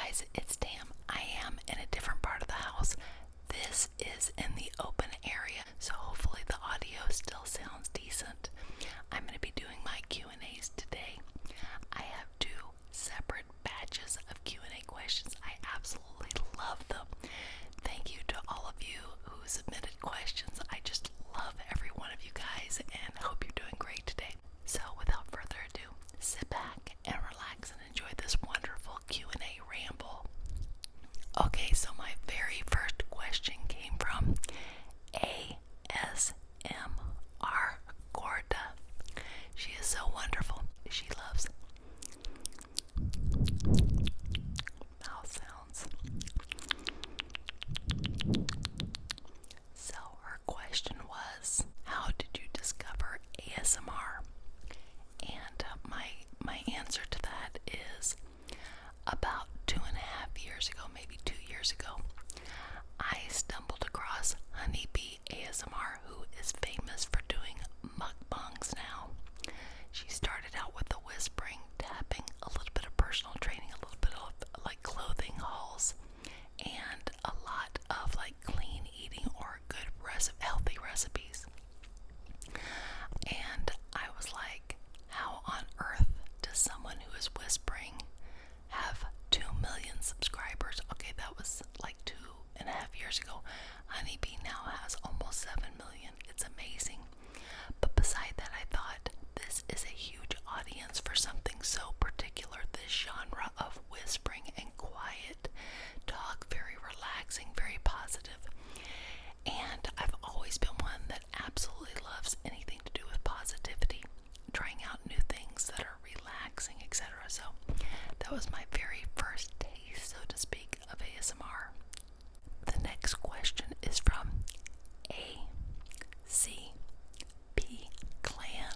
guys, it's Tam. I am in a different part of the house. This is in the open area, so hopefully the audio still sounds decent. I'm going to be doing my Q&As today. I have two separate batches of Q&A questions. I absolutely love them. Thank you to all of you who submitted questions. I just love every one of you guys and hope you're doing great today. So without further ado, sit back and relax and enjoy this wonderful Q&A ramble. Okay, so my very first question came from ASMR Gorda. She is so wonderful. She loves mouth sounds. So her question was, how did you discover ASMR? And my answer to that is about 2.5 years ago, maybe 2 years ago, I stumbled across Honeybee ASMR, who is famous for doing mukbangs now. She started out with the whispering, tapping, a little bit of personal training, a little bit of like clothing hauls, and a lot of like clean eating or good healthy recipes. And I was like, how on earth does someone who is whispering have 2 million subscribers? Okay, that was like 2.5 years ago. Honeybee now has almost 7 million. It's amazing. But beside that, I thought this is a huge audience for something so particular, this genre of whispering and quiet talk, very relaxing, very positive. And I've always been one that absolutely loves anything to do with positivity, trying out new things that are relaxing, etc. So that was my very first taste, so to speak, of ASMR. The next question is from ACP Clan.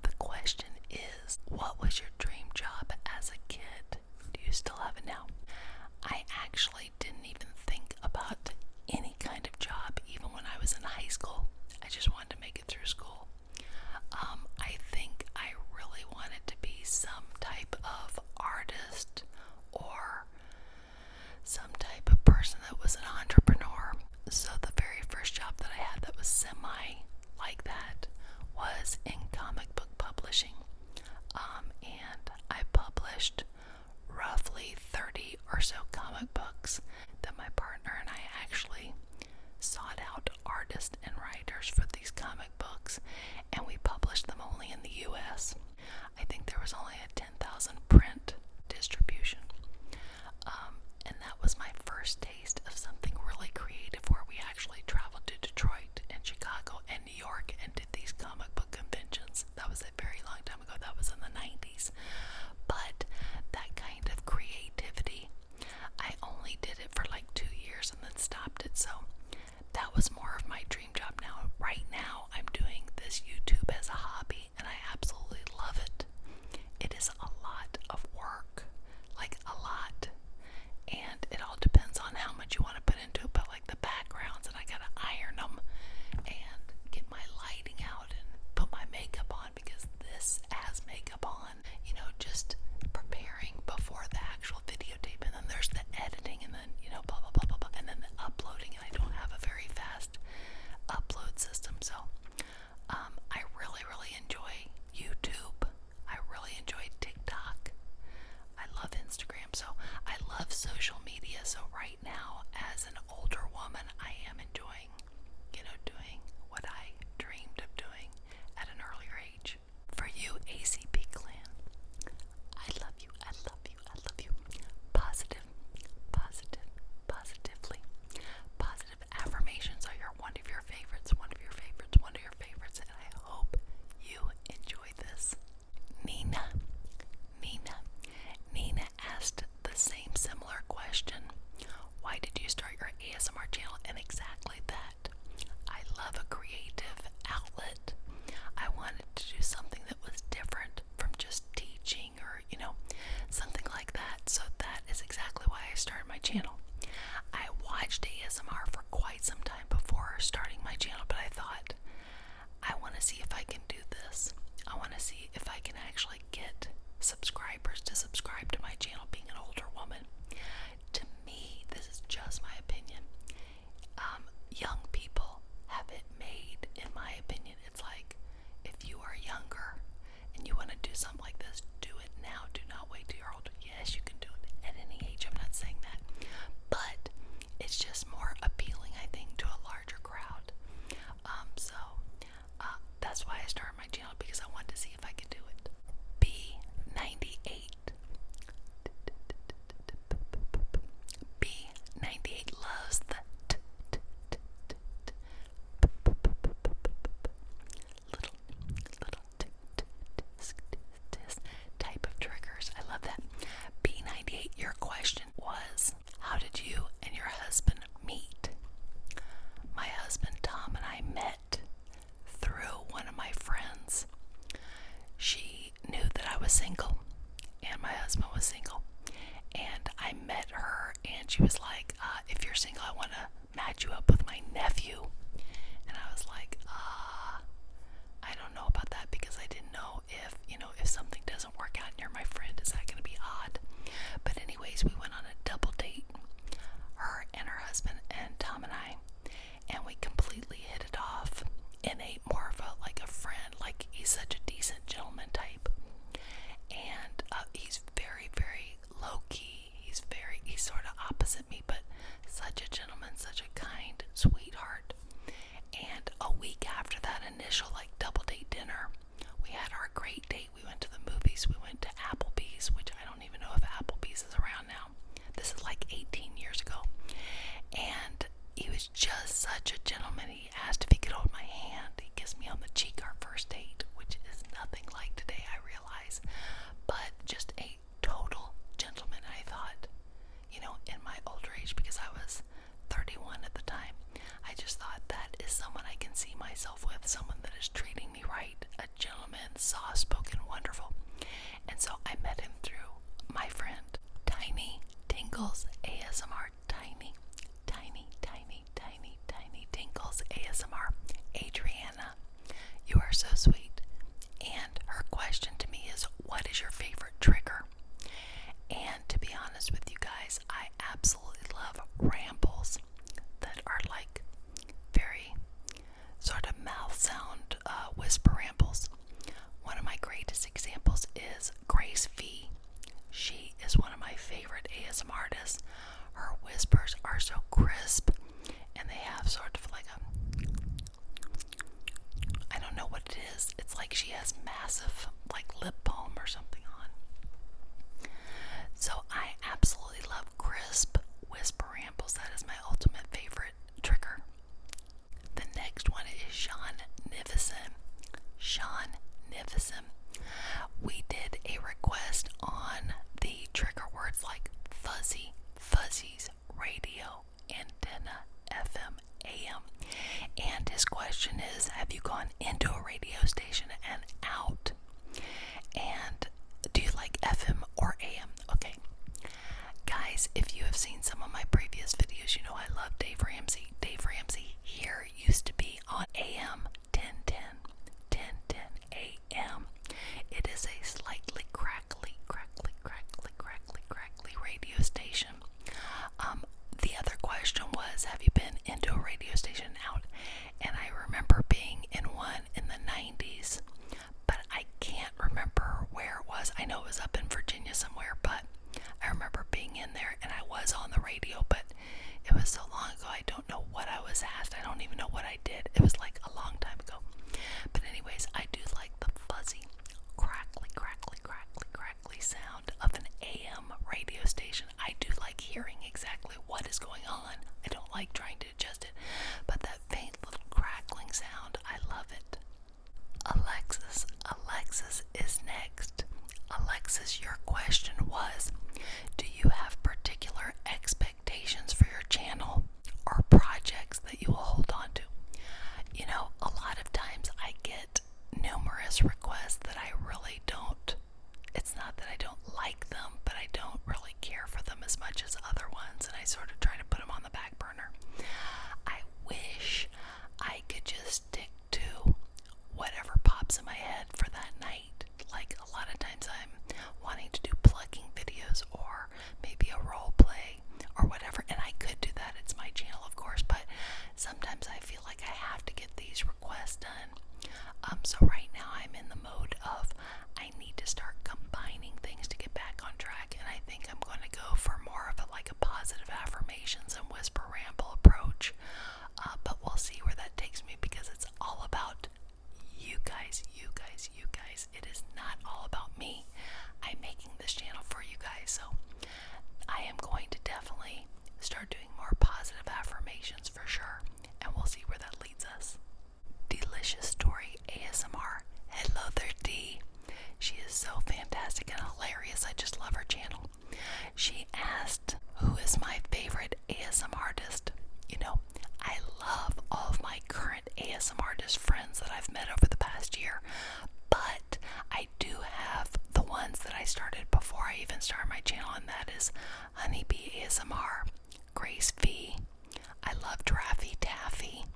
The question is, what was your dream job as a kid? Do you still have it now? I actually didn't even think about any kind of job, even when I was in high school. I just wanted to make it through school. I think I really wanted to be some type of artist or some type of person that was an entrepreneur. So the very first job that I had that was semi like that was in comic book publishing. And I published roughly 30 or so comic books that my partner and I actually sought out artists and writers for these comic books, and we published them only in the US. I think there was only a 10,000 print distribution. And that was my first taste of something really creative, where we actually traveled to Detroit and Chicago and New York and did these comic book conventions. That was a very long time ago. That was in the 90s. But that kind of creativity, I only did it for like 2 years and then stopped it. So that was more of my dream job. Now, right now, I'm doing this YouTube as a hobby, and I absolutely love it. It is a lot of work, like a lot. And it all depends on how much you want to put into it, but like the backgrounds, and I gotta iron them and get my lighting out and put my makeup on, because this has makeup on, you know, just preparing before the actual videotape. And then there's the editing, and then, you know, blah blah blah blah blah, and then the uploading. And I don't have a very fast upload system, so I really enjoy YouTube. I really enjoy TikTok. I love Instagram, so I love social media. So right now, as an older woman, I am enjoying, you know, doing what I dreamed of doing at an earlier age. For you, ACP Clan, I love you, I love you, I love you. Positive, positive, positively. Positive affirmations are one of your favorites, one of your favorites, one of your favorites, and I hope you enjoy this. Nina asked the same similar question. Why did you start your ASMR channel? And exactly that. I love a creative outlet. I wanted to do something that was different from just teaching or, you know, something like that. So that is exactly why I started my channel. I watched ASMR for quite some time before starting my channel, but I thought, I want to see if I can do this. I want to see if I can actually get subscribers to subscribe to my channel, being an older woman. and she was like, if you're single, I want to match you up with my nephew. And I was like, I don't know about that, because I didn't know if, if something doesn't work out and you're my friend, is that going to be odd? But anyways, we went on a double date, her and her husband and Tom and I, and we completely hit it off in a more of a, like a friend, like he's such a decent gentleman type. And he's very, very low-key. He's sort of opposite me, but such a gentleman, such a kind sweetheart. And a week after that initial like double date dinner, we had our great date. We went to the movies. We went to Applebee's, which I don't even know if Applebee's is around now. This is like 18 years ago. And he was just such a gentleman. He asked if he could hold my hand. He kissed me on the cheek our first date, which is nothing like today, I realize. But just a total gentleman. I thought, in my older age, because I was 31 at the time, I just thought that is someone I can see myself with, someone that is treating me right, a gentleman, soft-spoken, wonderful. And so I met him through my friend, Tiny Tingles ASMR. Tiny Tingles ASMR. Adriana, you are so sweet. And her question to me is, what is your favorite trigger? And to be honest with you guys, I absolutely love rambles that are like very sort of mouth sound whisper rambles. One of my greatest examples is Grace V. She is one of my favorite ASMR artists. Her whispers are so crisp, and they have sort of like I don't know what it is. It's like she has massive like lip balm or something on. So I absolutely love crisp whisper rambles. That is my ultimate favorite trigger. The next one is Sean Nivison. We did a request on the trigger words like fuzzy, fuzzies, radio, antenna, FM, AM. And his question is, have you gone into a radio station and out? And do you like FM or AM? Okay. Guys, if you have seen some of my previous videos, you know I love Dave Ramsey. Dave Ramsey here used to be on AM 1010 AM. It is a slightly crackly radio station. The other question was, have you been into a radio station out? And I remember being in one in the 90s, but I can't remember where it was. I know it was up in Virginia somewhere, but I remember being in there and I was on the radio, but it was so long ago I don't know what I was asked. I don't even know what I did. It was like a long time ago. But anyways, I do like the fuzzy, crackly sound of an AM radio station. I do like hearing exactly what is going on. I don't like trying to adjust it, but that faint little crackling sound, I love it. Alexis is next. Alexis, your question was, do you have particular expectations for your channel or projects that you will hold on to? A lot of times I get numerous requests that I really don't. It's not that I don't like them, but I don't really care for them as much as other ones, and I sort of try to put them on the back burner. I wish I could just stick to whatever pops in my head for that night. Like a lot of times I'm wanting to do plugging videos or maybe a role play or whatever, and I could do that. It's my channel, of course, but sometimes I feel like I have to get these requests done. So right now I'm in the mode of I need to start combining things to get back on track, and I think I'm going to go for more of a positive affirmations and whisper ramble approach. But we'll see where that takes me, because it's all about you guys. It is not all about me. I'm making this channel for you guys, so I am going to definitely start doing more positive affirmations for sure, and we'll see where that leads us. DeeLiciousStory ASMR. Hello there, Dee. She is so fantastic and hilarious. I just love her channel. She asked, who is my favorite ASMR artist? I love all of my current ASMR artist friends that I've met over the past year, but I do have the ones that I started before I even started my channel, and that is Honeybee ASMR, Grace V. I love Draffy Taffy.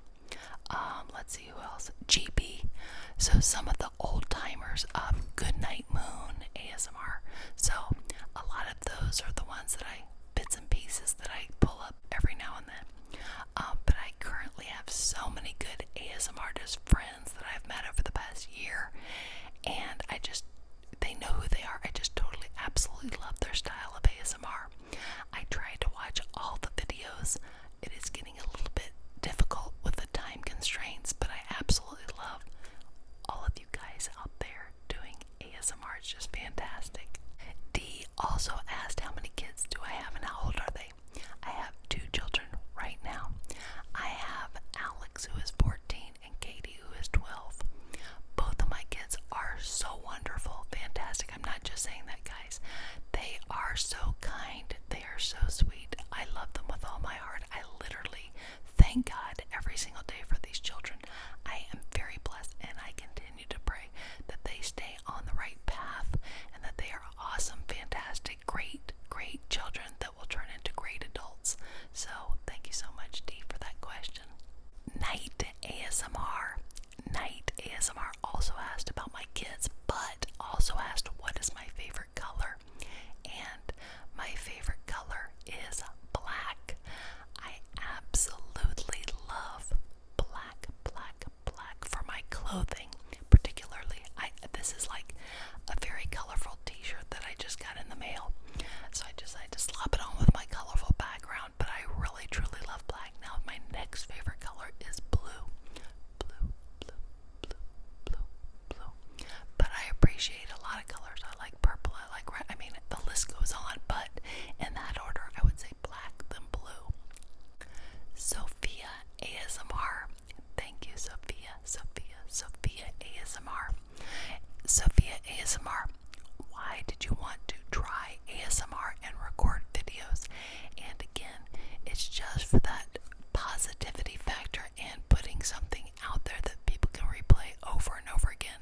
Let's see who else. GB. So some of the old timers of Goodnight Moon ASMR. So a lot of those are the ones that bits and pieces that I pull up every now and then. But I currently have so many good ASMR artist friends that I've met over the past year, and they know who they are. I just totally, absolutely love their style of ASMR. I try to watch all the videos. It is getting a little bit difficult with the time constraints, but I absolutely love all of you guys out there doing ASMR. It's just fantastic. Dee also asked how many kids do I have and how old are they? I have 2 children right now. I have Alex, who is 14, and Katie, who is 12. Both of my kids are so wonderful, fantastic. I'm not just saying that, guys. They are so kind. They are so sweet. I love them with all my heart. I literally thank God every single day for these children. I am very blessed, and I continue to pray that they stay on the right path and that they are awesome, fantastic, great children that will turn into great adults. So thank you so much, Dee, for that question. Night ASMR also asked about my kids, but also asked what is my favorite color. And my favorite color is black. I absolutely love black for my clothing, particularly. This is like a very colorful t-shirt that I just got in the mail. So I decided to slap it on with my colorful background, but I really truly love black. Now my next favorite color is blue. But I appreciate a lot of colors. I like purple, I like red. I mean, the list goes on, but in that order, I would say black, then blue. Sophia ASMR. Thank you, Sophia ASMR. Sophia ASMR. Why did you want to try ASMR and record videos? And again, it's just for that positivity factor and putting something out there that people can replay over and over again.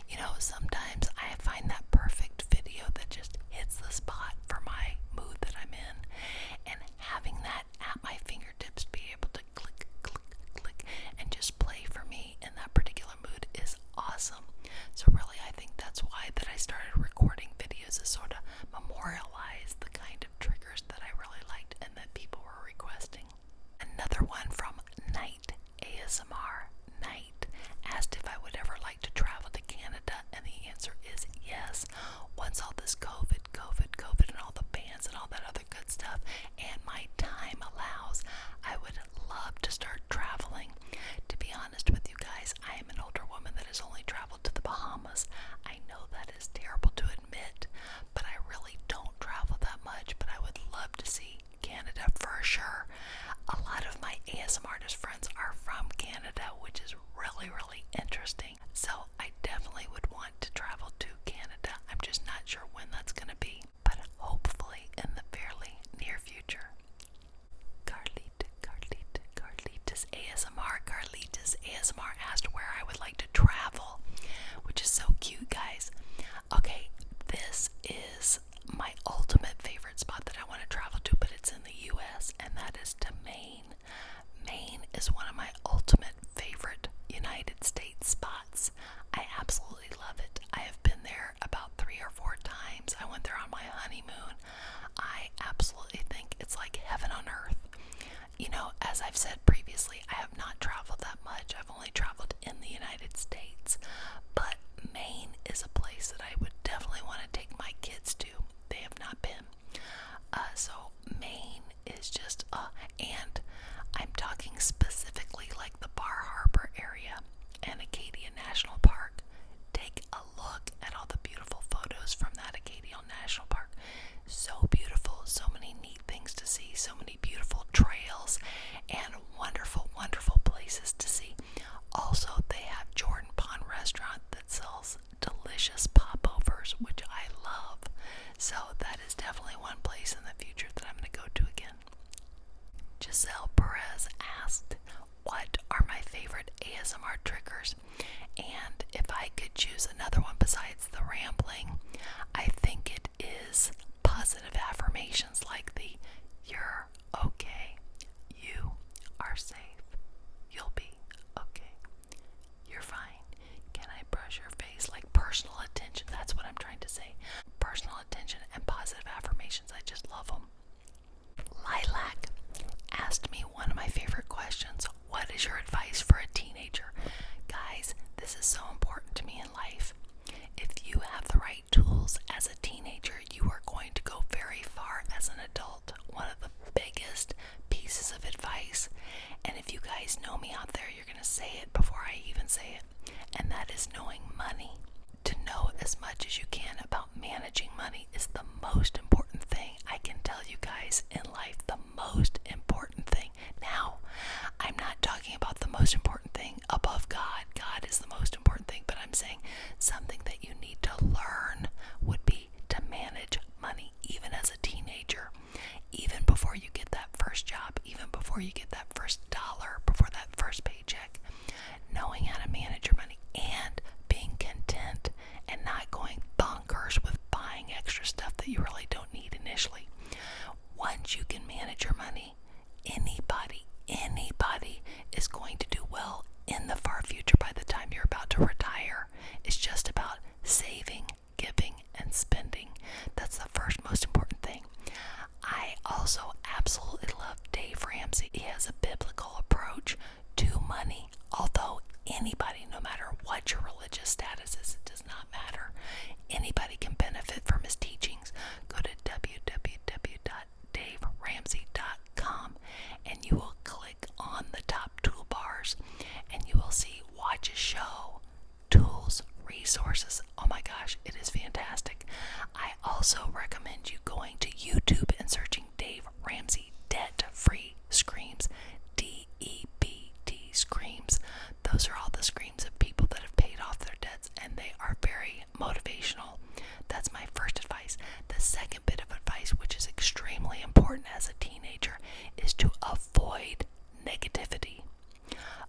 You know, sometimes I find that perfect video that just hits the spot for my mood that I'm in, and having that at my fingertips, be able to click and just play for me in that particular mood is awesome. So really, I think that's why that I started recording videos, is sort of memorialize the kind of triggers that I really liked and that people were requesting. Another one from Night ASMR. Night asked if I would ever like to travel to Canada, and the answer is yes. Once all this COVID and all the bans and all that other good stuff and my time allows, I would love to start traveling. To be honest with you guys, I am an older woman that has only traveled to the Bahamas. I know that is terrible to admit, but I really don't travel that much, but I would love to see Canada for sure. A lot of my ASMR artist friends are from Canada, which is really interesting. So I definitely would want to travel to Canada. I'm just not sure when that's going to be, but hopefully in the fairly near future. Karlita's ASMR asked where I would like to travel, which is so cute, guys. Okay, this is my ultimate favorite spot that I want to travel to, but it's in the US, and that is to Maine. Maine is one of my ultimate favorite United States spots. I absolutely love it. I have been there about 3 or 4 times. I went there on my honeymoon. I absolutely think it's like heaven on earth. You know, as I've said previously, I have not traveled that much. I've only traveled in the United States, but Maine is a place that I would definitely want to take my kids to. They have not been. So Maine is just, and I'm talking specifically like the Bar Harbor area and Acadia National Park. Take a look at all the beautiful photos from that Acadia National Park. So beautiful, so many neat things to see, so many beautiful trails and wonderful places to see. Also, they have Jordan Pond Restaurant that sells delicious popovers, which I love. So that is definitely one place in the future that I'm going to go to again. Giselle Perez asked, what are my favorite ASMR triggers? And if I could choose another one besides the rambling, I think it is positive affirmations like the "you're okay" questions. I just love them. Lilac asked me one of my favorite questions. What is your advice for a teenager? Guys, this is so important to me in life. If you have the right tools as a teenager, you are going to go very far as an adult. One of the biggest pieces of advice, and if you guys know me out there, you're going to say it before I even say it, and that is knowing money. To know as much as you can about managing money is the most important thing I can tell you guys in life. The most important thing. Now, I'm not talking about the most important thing above God. God is the most important thing, but I'm saying something that you need to learn would be to manage money, even as a teenager, even before you get that first job, even before you get that first dollar, before that first paycheck. Knowing how to manage your money and being content and not going bonkers with buying extra stuff that you really don't need initially. Once you can manage your money, anybody is going to do well in the far future by the time you're about to retire. It's just about saving, giving, and spending. That's the first most important thing. I also absolutely love Dave Ramsey. He has a biblical approach to money. Although anybody, no matter what your religious status is, it does not matter. Anybody can benefit from his teachings. Go to www.daveramsey.com and you will click on the top toolbars and you will see watch a show, tools, resources. Oh my gosh, it is fantastic. I also recommend you going to YouTube and searching Dave Ramsey debt-free screams. DEBT screams. Those are all the screams of people that have paid off their debts, and they are very motivational. That's my first advice. The second bit of advice, which is extremely important as a teenager, is to avoid negativity.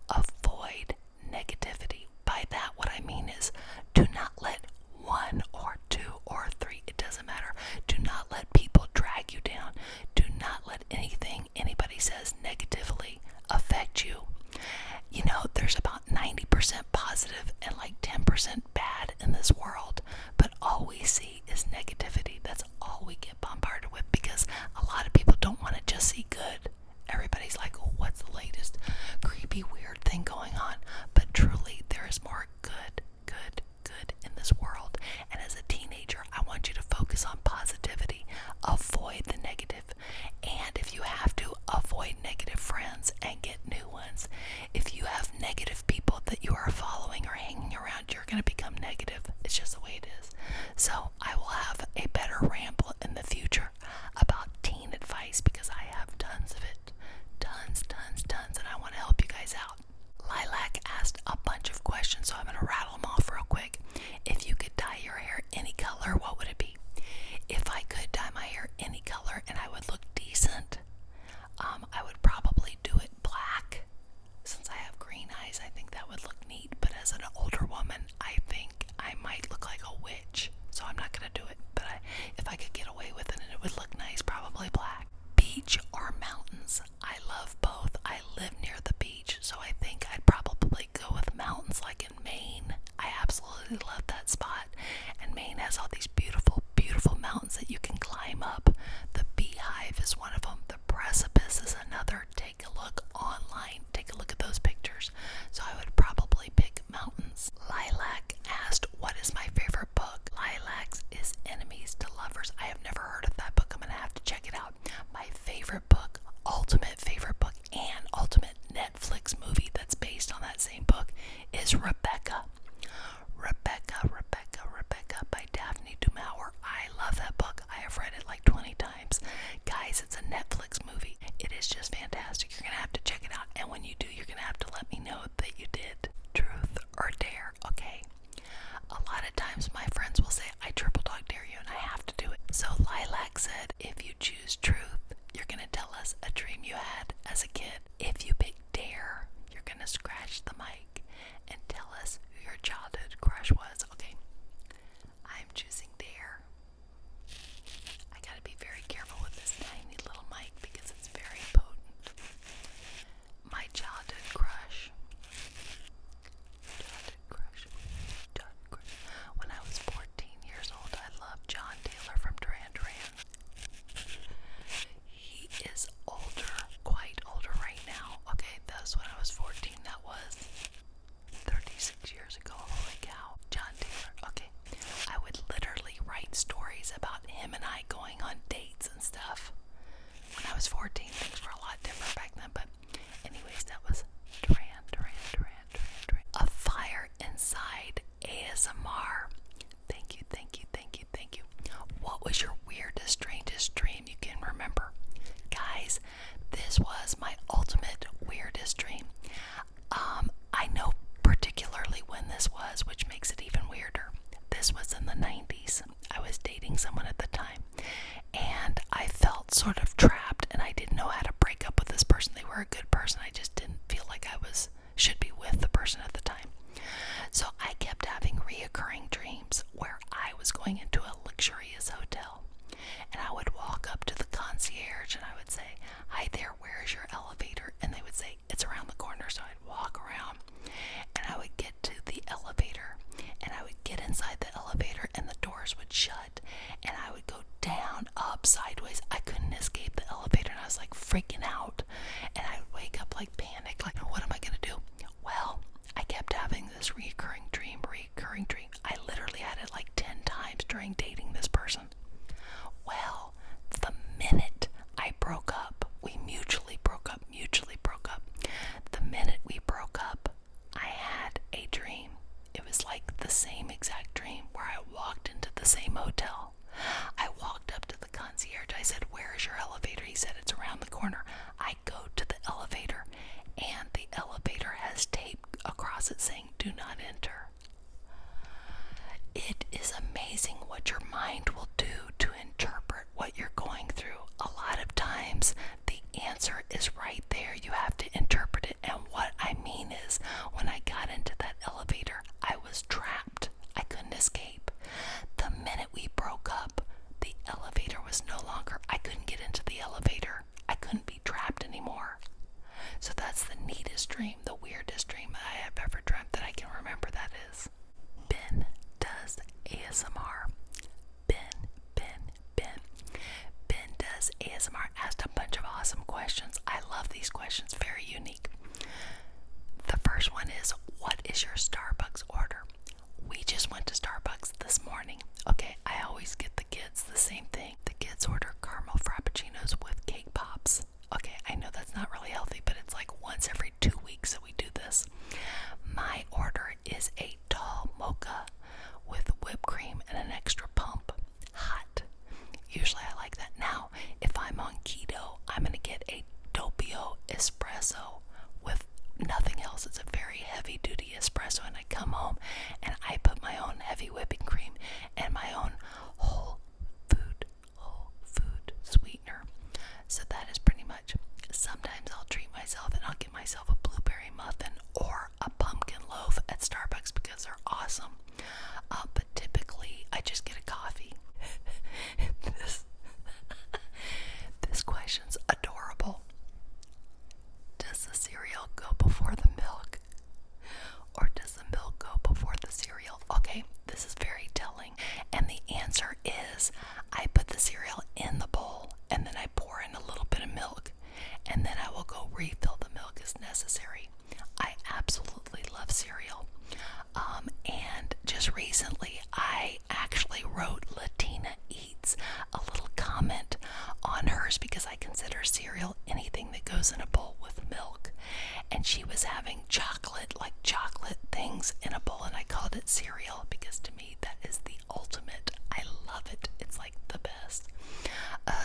Avoid negativity. By that, what I mean is do not let one or two or three, it doesn't matter. Do not let people drag you down. Do not let anything anybody says negatively affect you. You know, there's about 90% positive and like 10% bad in this world, but all we see is negativity. That's all we get bombarded with because a lot of people don't want to just see good. Everybody's like, oh, what's the latest creepy, weird thing going on? But truly, there is more good in this world. And as a teenager, I want you to focus on positivity. Avoid the negative. And if you have to, avoid negative friends and get new ones. If you have negative people that you are following or hanging around, you're going to become negative. It's just the way it is. So I will have a better ramble in the future about teen advice because I have tons of it. Tons, and I want to help you guys out. Lilac asked a bunch of questions, so I'm going to rattle them off real quick. If you could dye your hair any color, what would it be? If I could dye my hair any color and I would look decent, I would probably do it black. Since I have green eyes, I think that would look neat. But as an older woman, I think I might look like a witch. So I'm not going to do it. But if I could get away with it and it would look nice, probably black. Beach or mountains? I love both. I live near the beach, so I think I'd probably go with mountains like in Maine. I absolutely love that spot. And Maine has all these beautiful mountains that you can climb up. The Beehive is one of them. The Precipice is another. Take a look online. Take a look at those pictures. So I would probably pick mountains. Lilac asked, what is my favorite book? Lilac's is Enemies to Lovers. I have never heard of that book. I'm going to have to check it out. My favorite book, ultimate favorite book, and ultimate Netflix movie that's based on that same book is Rebecca. Rebecca by Daphne du Maurier. I love that book. I have read it like 20 times. Guys, it's a Netflix movie. It is just fantastic. You're going to have to check it out. And when you do, you're going to have to let me know that you did. Truth or dare, okay? A lot of times my friends will say, I triple dog dare you, and I have to do it. So Lilac said, if you choose truth, you're going to tell us a dream you had as a kid. If you pick dare, you're going to scratch the mic and tell us who your childhood crush was. Okay, I'm choosing dare. I gotta be very careful with this tiny little mic because it's very potent. My childhood crush. When I was 14 years old, I loved John Taylor from Duran Duran. remember. Guys, this was my ultimate weirdest dream. I know particularly when this was, which makes it even weirder. This was in the 90s. I was dating someone at the time, and I felt sort of trapped, and I didn't know how to break up with this person. They were a good person. I just didn't feel like I should be with the person at the time. So I kept having reoccurring dreams where I was going into a luxurious hotel, and I would walk up to the concierge and I would say, "Hi there, where's your elevator?" And they would say, "It's around the corner." So I'd walk around and I would get to the elevator, and I would get inside the elevator and the doors would shut, and I would go down, up, sideways. I couldn't escape the elevator, and I was like freaking out, and I would wake up like panic, like, what am I gonna do? Well, I kept having this recurring dream. I literally had it like 10 times during dating this person. Well, the minute I broke up, we mutually broke up. The minute we broke up, I had a dream. It was like the same exact dream where I walked into the same hotel. I walked up to the concierge. I said, "Where is your elevator?" He said, "It's around the corner." I go to the elevator, and the elevator has tape across it saying, "Do not enter." It is amazing what your mind will do to interpret what you're going through. A lot of times, the answer is right there. You have to interpret it. And what I mean is, when I got into that elevator, I was trapped. I couldn't escape. The minute we broke up, the elevator was no longer, I couldn't get into the elevator. I couldn't be trapped anymore. So that's the neatest dream, the weirdest dream I have ever dreamt that I can remember, that is. Ben does ASMR. Ben does ASMR, asked a bunch of awesome questions. I love these questions, very unique. The first one is, what is your Starbucks order? We just went to Starbucks this morning. Okay, I always get the kids the same thing. The kids order caramel frappuccinos with cake pops. Okay, I know that's not really healthy, but it's like once every 2 weeks that we do this. My order is a tall mocha with whipped cream and an extra pump. Hot. Usually I like that. Now, if I'm on keto, I'm going to get a doppio espresso with nothing else. It's a very heavy duty espresso, and I come home and I put my own heavy whipping cream and my own whole food sweetener. So that is pretty much. Sometimes I'll treat myself and I'll get myself a blueberry muffin or a pumpkin loaf at Starbucks because they're awesome. But typically I just get a coffee. This question's adorable. Does the cereal go before the milk? Or does the milk go before the cereal? Okay, this is very telling. And the answer is, I put the cereal in the bowl and then I pour in a little bit of milk, and then I will go refill the milk as necessary. I absolutely love cereal. And just recently I actually wrote Latina Eats a little comment on hers because I consider cereal anything that goes in a bowl with milk. And she was having chocolate things in a bowl, and I called it cereal because to me that is the ultimate. I love it. It's like the best.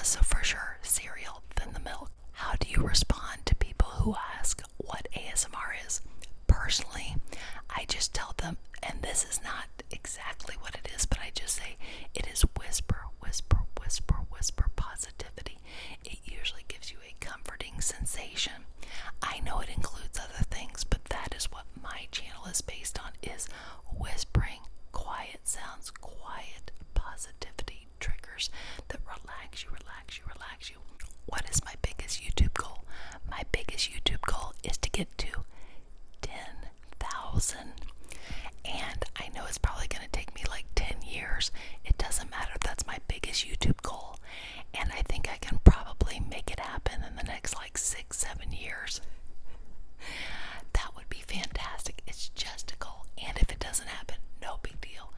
So for sure, cereal, then the milk. How do you respond to people who ask what ASMR is? Personally, I just tell them, and this is not exactly what it is, but I just say it is whisper positivity. It usually gives you a comforting sensation. I know it includes other things, but that is what my channel is based on, is whispering, quiet sounds, quiet positivity triggers that relax you. What is my biggest YouTube goal? My biggest YouTube goal is to get to 10,000. And I know it's probably going to take me like 10 years. It doesn't matter. That's my biggest YouTube goal. And I think I can probably make it happen in the next like 6-7 years. That would be fantastic. It's just a goal. And if it doesn't happen, no big deal.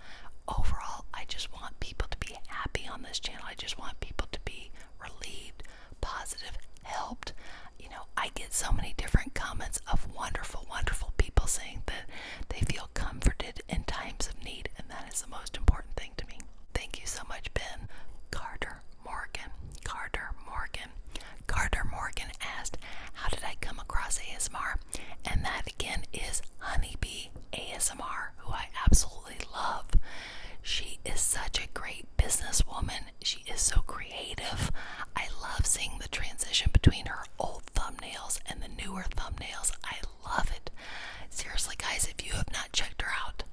Overall, I just want people to be happy on this channel. I just want people to be relieved, positive, helped. You know, I get so many different comments of wonderful, wonderful people saying that they feel comforted in times of need, and that is the most important thing to me. Thank you so much, Ben. Carter Morgan. does ASMR, and that again is Honeybee ASMR, who I absolutely love. She is such a great businesswoman. She is so creative. I love seeing the transition between her old thumbnails and the newer thumbnails. I love it. Seriously, guys, if you have not checked her out,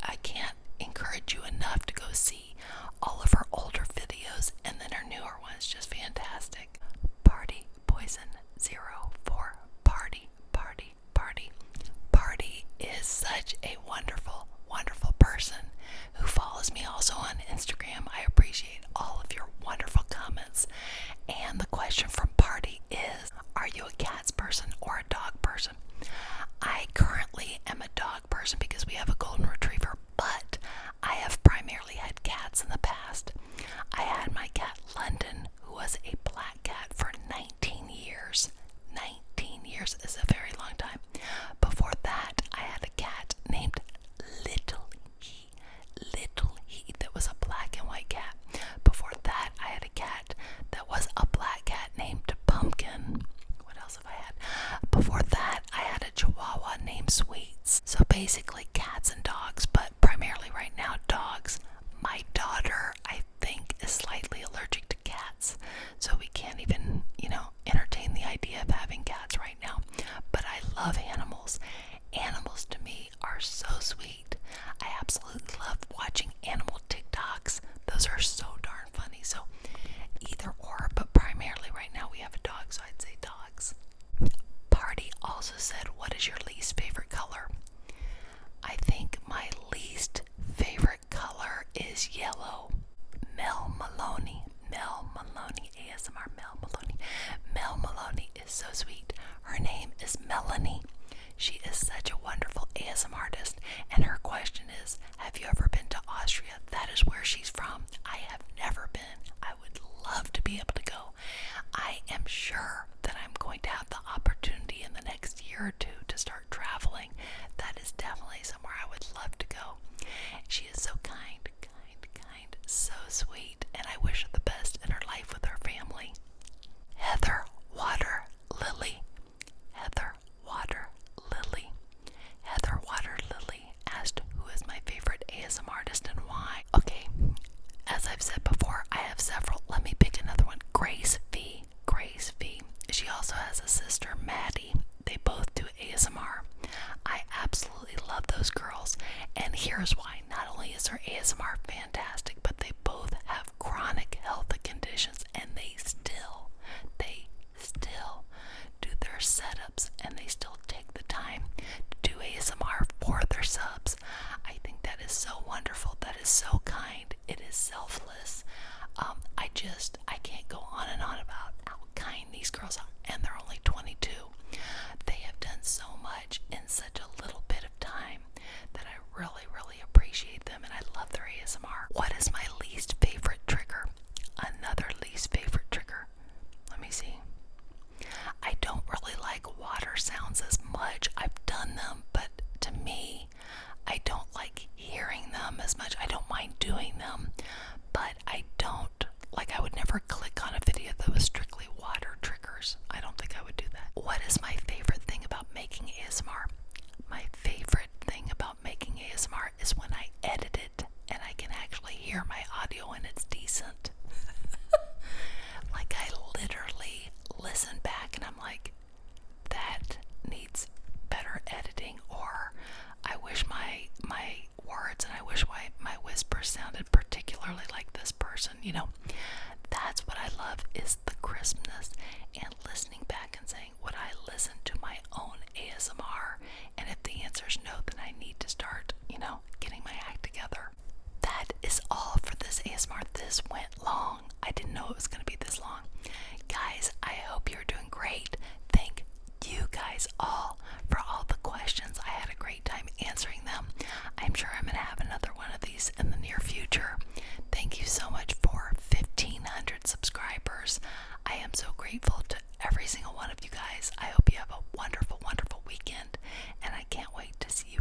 I can't encourage you enough to go see all of her older videos, and then her newer ones. Just fantastic. Party Poison 04. Party, party, party. Party is such a wonderful, wonderful person who follows me also on Instagram. I appreciate all of your wonderful comments. And the question from Party is, are you a cats person or a dog person? I currently am a dog person because we have a golden retriever, but I have primarily had cats in the past. I had my cat London, who was a black cat, for 19 years. 19 years is a very long time. Before that, I had a cat named Little He, that was a black and white cat. Before that, I had a cat that was a black cat named Pumpkin. What else have I had? Before that, I had a Chihuahua named Sweets. So basically cats and dogs, but primarily right now dogs. My daughter, I think, is slightly allergic to cats, so we can't even, entertain the idea of having cats right now. But I love animals. Animals to me are so sweet. I absolutely love watching animal TikToks. Those are so darn funny. So either or, but primarily right now we have a dog, so I'd say dogs. Party also said, what is your least favorite color? I think my least favorite color is yellow. MelMelonie ASMR. MelMelonie is so sweet. Her name is Melanie. She is such a wonderful ASMR artist, and her question is, have you ever been to Austria? That is where she's from. I have never been. I would love to be able to go. I am sure that I'm going to have the opportunity in the next year or two to start traveling. That is definitely somewhere I would love to go. She is so kind, so sweet, and I wish her the best in her life with her family. HeatherWaterLily asked, who is my favorite ASMR artist and why? Okay, as I've said before, I have several. Let me pick another one. Grace V. She also has a sister, Maddie. They both do ASMR. I absolutely love those girls, and here's why. Not only is her ASMR fantastic, but they both have chronic health conditions, and they still do their setups, and they still take the time to do ASMR for their subs. I think that is so wonderful. That is so kind. It is selfless. I can't go on and on about how kind these girls are, and they're only 22. They have done so much in such a little bit of time that I really, really appreciate them, and I love their ASMR. What is my least favorite trigger? Another least favorite trigger. Let me see. I don't really like water sounds as much. I've done them, but to me, I don't like hearing them as much. I don't mind doing them, but I would never click on a video that was strictly water triggers. I don't think I would do that. What is my favorite thing about making ASMR? My favorite thing about making ASMR is when I edit it and I can actually hear my audio and it's decent. Like, I literally listen back and I'm like, that needs better editing, or I wish my words and I wish my whispers sounded particularly like this person. That's what I love, is the crispness, and listening back and saying, would I listen to my own ASMR? And if the answer is no, then I need to start, getting my act together. That is all for this ASMR. This went long. I didn't know it was going to be this long. Guys, I hope you're doing great. Thank you guys all for all the questions. I had a great time answering them. I'm sure I'm going to have another one of these in the near future. Thank you so much for 1,500 subscribers. I am so grateful to every single one of you guys. I hope you have a wonderful, wonderful weekend, and I can't wait to see you